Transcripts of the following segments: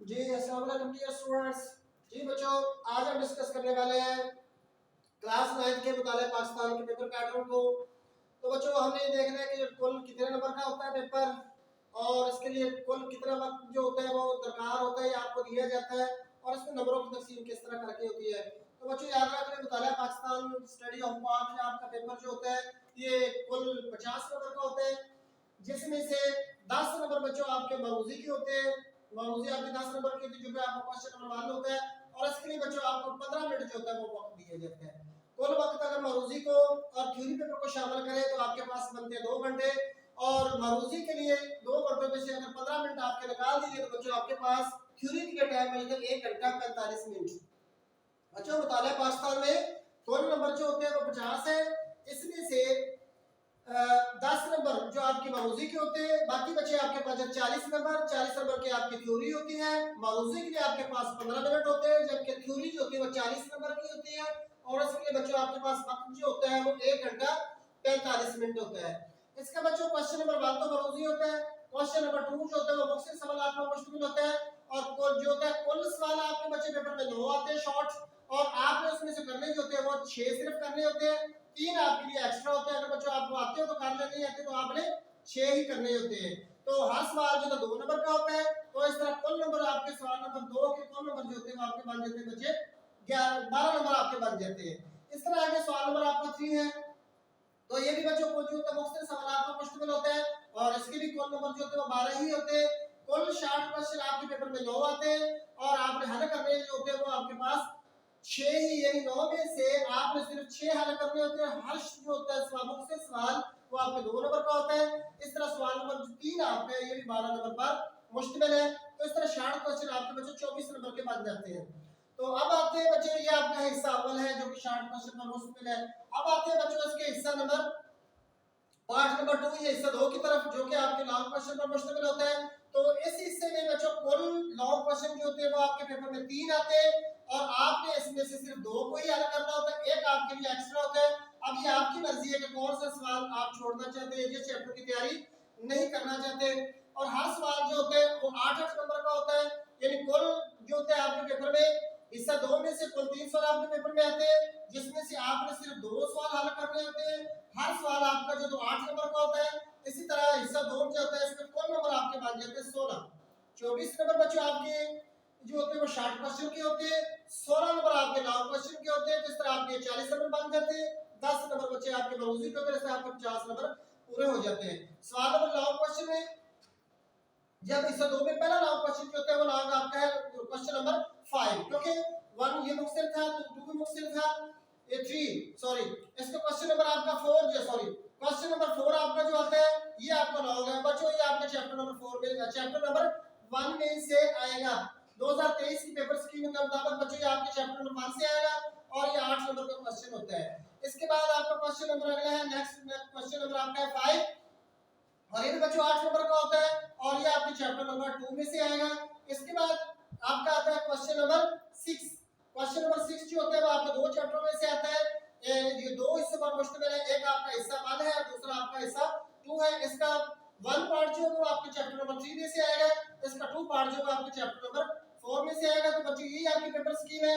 जी अस्सलाम वालेकुम dear students. जी बच्चों, आज हम डिस्कस करने वाले हैं क्लास 9 के मुताले पाकिस्तान के पेपर पैटर्न को। तो बच्चों, हमने ये देखना है कि कुल कितने नंबर का होता है पेपर और इसके लिए कुल कितना वक्त जो होता है वो दरकार होता है या आपको दिया जाता है और इसमें नंबरों की तकसीम किस तरह करके होती है। तो बच्चों याद रखना, मुताला पाकिस्तान स्टडी ऑफ पाक आपका पेपर जो होता है ये कुल 50 नंबर का होता है, जिसमें से 10 नंबर बच्चों आपके मौजूदी के होते हैं। मौजूदी आपके 10 नंबर की होती है, जो कि आपका क्वेश्चन नंबर 1 होता है और इसके लिए बच्चों आपको 15 मिनट जो होता है वो वक्त दिए जाते हैं। कुल वक्त अगर मौजूदी को और थ्योरी पेपर को शामिल करें तो आपके पास बनते हैं 2 घंटे और मौजूदी के लिए 2 घंटों में से अगर 15 मिनट आपके निकाल दीजिए तो बच्चों आपके पास थ्योरी के टाइम मिलता है 1 घंटा 45 मिनट। बच्चों मुताला पाकिस्तान में कुल नंबर जो होते हैं वो 50 है, इसमें से 10 नंबर जो आपकी मौजूदी के होते हैं, बाकी बचे आपके पास 40 नंबर की आपकी थ्योरी होती है। मौजूदी के लिए आपके पास 15 मिनट होते हैं, जबकि थ्योरी जो होती है वो 40 नंबर की होती है और इसके लिए बच्चों आपके पास वक्त जो होता है वो 1 घंटा 45 मिनट होता है। इसका बच्चों क्वेश्चन नंबर 1 तो मौजूदी होता है, क्वेश्चन नंबर 2 जो होता है वो मुख्तलिफ सवालात पर मुश्तमिल होता है और कुल जो होता है कुल सवाल आपके बच्चे पेपर में 9 आते हैं शॉर्ट्स और आपने उसमें से करने जो होते हैं वो 6 सिर्फ करने होते हैं, 3 आपके लिए एक्स्ट्रा होते हैं। अगर बच्चों आपको आते हो तो कर लेते, नहीं आते तो आपने 6 ही करने होते हैं। तो हर सवाल जो है 2 नंबर का होता है। तो इस तरह कुल नंबर आपके सवाल नंबर 2 के कुल नंबर जो होते हैं वो आपके बन जाते हैं बच्चे 12 नंबर आपके बन जाते हैं। इस तरह आगे सवाल नंबर आपका 3 है, तो ये भी बच्चों को जो मुख्तलिफ सवालात पर मुश्तमिल होता है और इसके भी कुल नंबर जो होते हैं वो 12 ही होते हैं। कुल 60 क्वेश्चन आपके पेपर में 9 आते हैं और आपने हल करने जो होते हैं वो आपके पास 6 ही, यानी 9 में से आपने सिर्फ 6 हल करने होते हैं। हर जो होता है सवालों से सवाल वो आपके 2 नंबर का होता है। इस तरह सवाल नंबर 3 आप है ये भी 12 नंबर पर मुश्तमिल है। तो इस तरह 60 क्वेश्चन आपके बच्चों 24 नंबर के बन जाते हैं। तो अब आते हैं बच्चों, ये आपका हिस्सा अव्वल है जो कि 60 क्वेश्चन पर मुश्तमिल है। अब आते हैं बच्चों इसके हिस्सा नंबर पार्ट नंबर 2 ये हिस्सा 2 की तरफ, जो कि आपके लॉन्ग क्वेश्चन पर मुश्तमिल होता है। तो इस हिस्से में बच्चों कुल लॉन्ग क्वेश्चन जो होते हैं वो आपके पेपर में 3 आते हैं और आपने इसमें से सिर्फ 2 को ही हल करना होता है, एक आपके लिए एक्स्ट्रा होता है। अब ये आपकी मर्जी है कि कौन सा सवाल आप छोड़ना चाहते हैं, जिस चैप्टर की तैयारी नहीं करना चाहते। और हर सवाल जो होता है वो 8-8 नंबर का होता है, यानी कुल जो होता है आपके पेपर में हिस्सा 2 में से कुल 3 सवाल आपके पेपर में आते हैं, जिसमें से आपने सिर्फ 2 सवाल हल करने होते हैं। हर सवाल आपका जो तो 8 नंबर का होता है। इसी तरह हिस्सा 2 जो होता है इसमें कुल नंबर आपके बन जाते हैं 16। 24 नंबर बच्चों आपके जो होते हैं वो 60 क्वेश्चन के होते हैं, 16 नंबर आपके लॉन्ग क्वेश्चन के होते हैं। तो इस तरह आपके 40 नंबर बन जाते हैं, 10 नंबर बच्चे आपके मौजूदी के होते हैं, इससे आपके 50 नंबर पूरे हो जाते हैं। सवाल नंबर लॉन्ग क्वेश्चन में जब हिस्सा 2 में पहला लॉन्ग क्वेश्चन जो होता है वो लॉन्ग आपका है क्वेश्चन नंबर 5, क्योंकि 1 ये मुख्तलिफ था, 2 भी मुख्तलिफ था, ये 3 सॉरी इसका क्वेश्चन नंबर आपका 4 जो सॉरी क्वेश्चन नंबर 4 आपका जो आता है ये आपका लॉन्ग है बच्चों। ये आपका चैप्टर नंबर 4 में चैप्टर नंबर 1 में से आएगा। 2023 की पेपर स्कीम के मुताबिक बच्चों ये आपके चैप्टर नंबर 1 से आएगा और ये 8 नंबर का क्वेश्चन होता है। इसके बाद आपका क्वेश्चन नंबर अगला है, नेक्स्ट क्वेश्चन नंबर आपका है 5 और ये भी बच्चों 8 नंबर का होता है और ये आपके चैप्टर नंबर 2 में से आएगा। इसके बाद आपका आता है क्वेश्चन नंबर 6। क्वेश्चन नंबर 6 जो होता है वो आपके 2 चैप्टरों में से आता है। ये 2 हिस्से पर मुश्तमिल है, एक आपका हिस्सा 1 है और दूसरा आपका हिस्सा 2 है। इसका 1 पार्ट जो है वो आपके चैप्टर नंबर 3 में से आएगा, इसका 2 पार्ट जो है आपके चैप्टर नंबर 4 में से आएगा। तो बच्चों यही आपकी पेपर स्कीम है।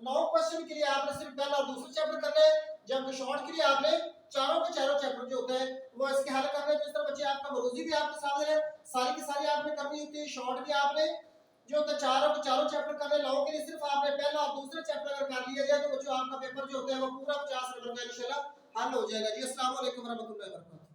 लॉन्ग क्वेश्चन के लिए आपने सिर्फ पहला और दूसरा चैप्टर करना है, जबकि शॉर्ट के लिए आपने चारों के चारों चैप्टर जो होते हैं वो इसके हल करने हैं। तो इस तरह बच्चे आपका मौजूदी भी आपके सामने है, सारी की सारी आपने करनी होती है। शॉर्ट भी आपने जो होता है चारों के चारों चैप्टर करने, लॉन्ग के लिए सिर्फ आपने पहला और दूसरा चैप्टर अगर कर लिया जाए तो बच्चों आपका पेपर जो होता है वो पूरा 50 नंबर का इंशाल्लाह हल हो जाएगा। जी अस्सलाम वालेकुम रहमतुल्लाहि व बरकातहू।